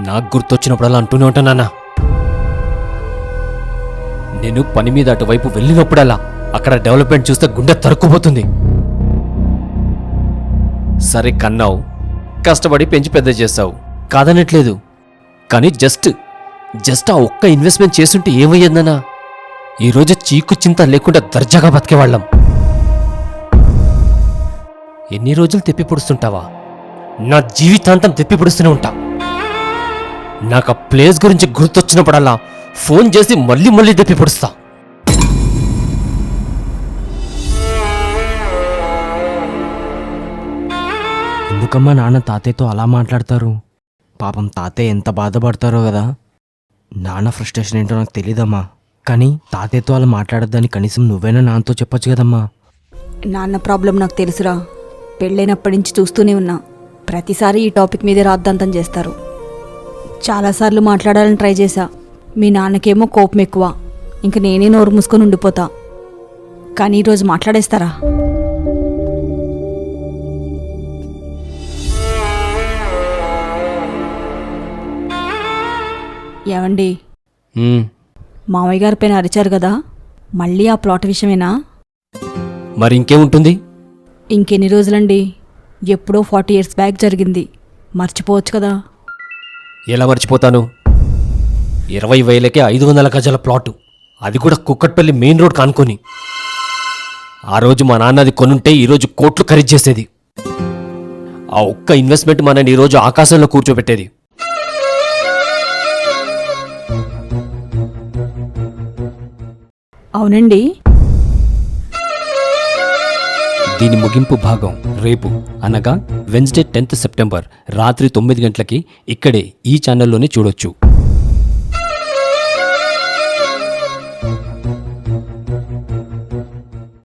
నాకు గుర్తొచ్చినప్పుడల్లా అంటూనే ఉంటానన్నా. నేను పని మీద అటువైపు వెళ్ళినప్పుడల్లా అక్కడ డెవలప్మెంట్ చూస్తే గుండె తరుక్కుపోతుంది. సరే కన్నావు, కష్టపడి పెంచి పెద్ద చేస్తావు, కాదనట్లేదు. కానీ జస్ట్ ఆ ఒక్క ఇన్వెస్ట్మెంట్ చేస్తుంటే ఏమయ్యిందన్నా, ఈరోజు చీకు చింత లేకుండా దర్జాగా బతికేవాళ్ళం. ఎన్ని రోజులు తెప్పి పొడుస్తుంటావా? నా జీవితాంతం తెప్పి పొడుస్తూనే ఉంటా. నాకు ఆ ప్లేస్ గురించి గుర్తొచ్చినప్పుడల్లా ఫోన్ చేసి మళ్ళీ మళ్ళీ తెప్పి పొడుస్తా. ఎందుకమ్మా నాన్న తాతయ్యతో అలా మాట్లాడతారు? పాపం తాతయ్య ఎంత బాధపడతారో కదా. నాన్న ఫ్రస్ట్రేషన్ ఏంటో నాకు తెలీదమ్మా, కానీ తాతయ్యతో అలా మాట్లాడద్దని కనీసం నువ్వైనా నాన్నతో చెప్పొచ్చు కదమ్మా. నాన్న ప్రాబ్లం నాకు తెలుసురా. పెళ్ళైనప్పటి నుంచి చూస్తూనే ఉన్నా. ప్రతిసారి ఈ టాపిక్ మీదే రాద్ధాంతం చేస్తారు. చాలాసార్లు మాట్లాడాలని ట్రై చేశా. మీ నాన్నకేమో కోపం ఎక్కువ, ఇంక నేనే నోరు మూసుకొని ఉండిపోతా. కానీ ఈరోజు మాట్లాడేస్తారా? ఏమండి, మామయ్య గారి పైన అరిచారు కదా, మళ్ళీ ఆ ప్లాట్ విషయమేనా? మరి ఇంకేముంటుంది? ఇంకెన్ని రోజులండి? ఎప్పుడో 40 years బ్యాక్ జరిగింది. మర్చిపోవచ్చు కదా. ఎలా మర్చిపోతాను? 20,000కే 500 గజాల ప్లాటు, అది కూడా కుక్కట్పల్లి మెయిన్ రోడ్ కానుకొని. ఆ రోజు మా నాన్న అది కొనుంటే ఈరోజు కోట్లు ఖరీదు చేసేది. ఆ ఒక్క ఇన్వెస్ట్మెంట్ మనని ఈరోజు ఆకాశంలో కూర్చోబెట్టేది. అవునండి. దీని ముగింపు భాగం రేపు, అనగా వెన్స్డే 10th September రాత్రి 9 గంటలకి ఇక్కడే ఈ ఛానల్లోనే చూడొచ్చు.